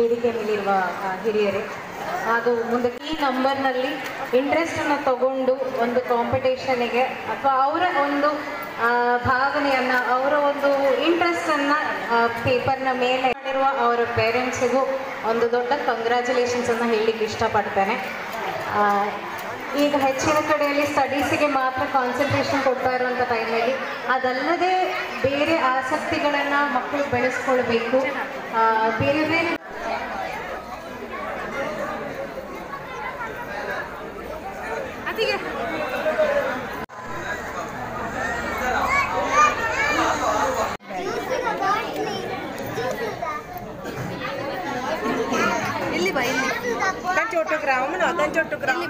ವೇದಿಕೆ ಮೇಲಿರುವ ಹಿರಿಯರೇ, ಹಾಗೂ ಮುಂದೆ ಈ ನಂಬರ್ನಲ್ಲಿ ಇಂಟ್ರೆಸ್ಟನ್ನು ತಗೊಂಡು ಒಂದು ಕಾಂಪಿಟೇಷನಿಗೆ ಅಥವಾ ಅವರ ಒಂದು ಭಾವನೆಯನ್ನು, ಅವರ ಒಂದು ಇಂಟ್ರೆಸ್ಟನ್ನು ಪೇಪರ್ನ ಮೇಲೆ ಮಾಡಿರುವ ಅವರ ಪೇರೆಂಟ್ಸಿಗೂ ಒಂದು ದೊಡ್ಡ ಕಂಗ್ರ್ಯಾಚುಲೇಷನ್ಸನ್ನು ಹೇಳಲಿಕ್ಕೆ ಇಷ್ಟಪಡ್ತೇನೆ. ಈಗ ಹೆಚ್ಚಿನ ಕಡೆಯಲ್ಲಿ ಸ್ಟಡೀಸಿಗೆ ಮಾತ್ರ ಕಾನ್ಸಂಟ್ರೇಷನ್ ಕೊಡ್ತಾ ಇರುವಂಥ ಟೈಮಲ್ಲಿ ಅದಲ್ಲದೆ ಬೇರೆ ಆಸಕ್ತಿಗಳನ್ನು ಮಕ್ಕಳು ಬೆಳೆಸ್ಕೊಳ್ಬೇಕು. ಬೇರೆ ಬೇರೆ ಇಲ್ಲಿ ಬಾ, ಇಲ್ಲಿ ಚೋಟು ಗ್ರಾಮ